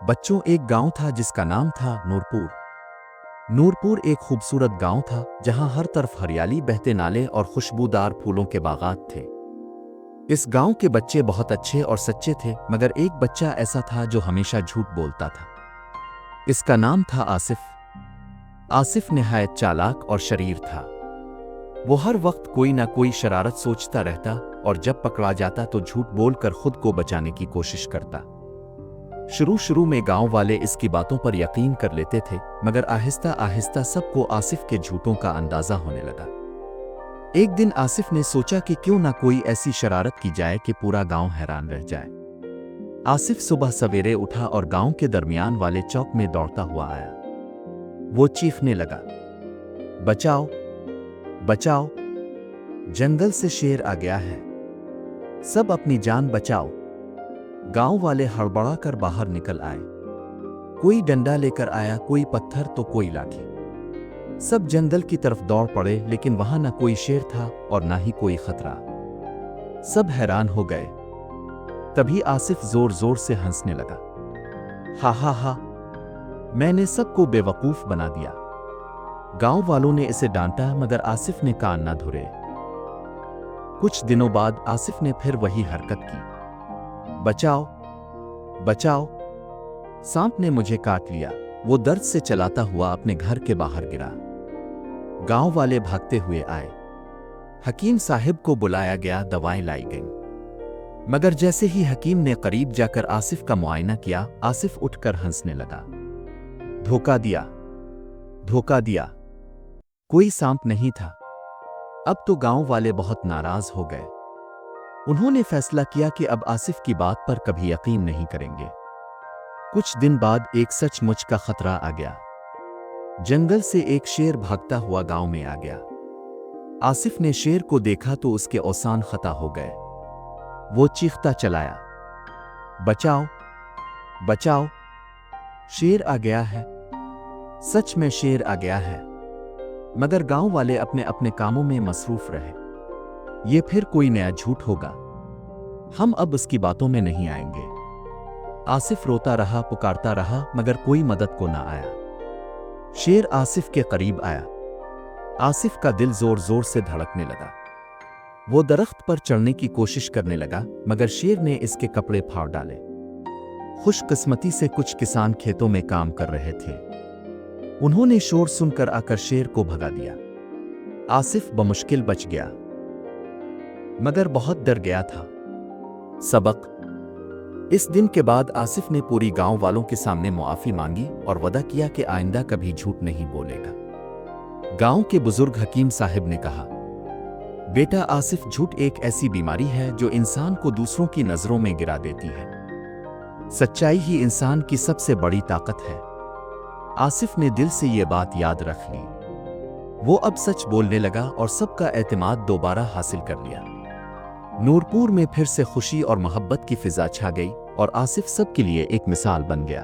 बच्चों, एक गांव था जिसका नाम था नूरपुर। नूरपुर एक खूबसूरत गांव था जहां हर तरफ हरियाली, बहते नाले और खुशबूदार फूलों के बागात थे। इस गांव के बच्चे बहुत अच्छे और सच्चे थे, मगर एक बच्चा ऐसा था जो हमेशा झूठ बोलता था। इसका नाम था आसिफ। आसिफ निहायत चालाक और शरीर था। वो हर वक्त कोई ना कोई शरारत सोचता रहता और जब पकड़ा जाता तो झूठ बोलकर खुद को बचाने की कोशिश करता। शुरू में गांव वाले इसकी बातों पर यकीन कर लेते थे, मगर आहिस्ता आहिस्ता सबको आसिफ के झूठों का अंदाजा होने लगा। एक दिन आसिफ ने सोचा कि क्यों ना कोई ऐसी शरारत की जाए कि पूरा गांव हैरान रह जाए। आसिफ सुबह सवेरे उठा और गांव के दरमियान वाले चौक में दौड़ता हुआ आया। वो चीखने लगा, बचाओ बचाओ, जंगल से शेर आ गया है, सब अपनी जान बचाओ। गांव वाले हड़बड़ा कर बाहर निकल आए। कोई डंडा लेकर आया, कोई पत्थर तो कोई लाठी। सब जंगल की तरफ दौड़ पड़े, लेकिन वहां ना कोई शेर था और ना ही कोई खतरा। सब हैरान हो गए। तभी आसिफ जोर जोर से हंसने लगा। हा हा हा, मैंने सबको बेवकूफ बना दिया। गांव वालों ने इसे डांटा, मगर आसिफ ने कान ना धुरे। कुछ दिनों बाद आसिफ ने फिर वही हरकत की। बचाओ बचाओ, सांप ने मुझे काट लिया। वो दर्द से चलाता हुआ अपने घर के बाहर गिरा। गांव वाले भागते हुए आए। हकीम साहिब को बुलाया गया, दवाएं लाई गईं। मगर जैसे ही हकीम ने करीब जाकर आसिफ का मुआयना किया, आसिफ उठकर हंसने लगा। धोखा दिया, धोखा दिया, कोई सांप नहीं था। अब तो गांव वाले बहुत नाराज हो गए। उन्होंने फैसला किया कि अब आसिफ की बात पर कभी यकीन नहीं करेंगे। कुछ दिन बाद एक सचमुच का खतरा आ गया। जंगल से एक शेर भागता हुआ गांव में आ गया। आसिफ ने शेर को देखा तो उसके औसान खता हो गए। वो चीखता चलाया, बचाओ बचाओ, शेर आ गया है। सच में शेर आ गया है। मगर गांव वाले अपने अपने कामों में मसरूफ रहे। ये फिर कोई नया झूठ होगा, हम अब उसकी बातों में नहीं आएंगे। आसिफ रोता रहा, पुकारता रहा, मगर कोई मदद को ना आया। शेर आसिफ के करीब आया। आसिफ का दिल जोर जोर से धड़कने लगा। वो दरख्त पर चढ़ने की कोशिश करने लगा, मगर शेर ने इसके कपड़े फाड़ डाले। खुशकिस्मती से कुछ किसान खेतों में काम कर रहे थे। उन्होंने शोर सुनकर आकर शेर को भगा दिया। आसिफ बमुश्किल बच गया, मगर बहुत डर गया था। सबक: इस दिन के बाद आसिफ ने पूरी गांव वालों के सामने मुआफी मांगी और वदा किया कि आइंदा कभी झूठ नहीं बोलेगा। गांव के बुजुर्ग हकीम साहिब ने कहा, बेटा आसिफ, झूठ एक ऐसी बीमारी है जो इंसान को दूसरों की नजरों में गिरा देती है। सच्चाई ही इंसान की सबसे बड़ी ताकत है। आसिफ ने दिल से ये बात याद रख ली। वो अब सच बोलने लगा और सबका एतमाद दोबारा हासिल कर लिया। नूरपुर में फिर से खुशी और मोहब्बत की फिजा छा गई और आसिफ सबके लिए एक मिसाल बन गया।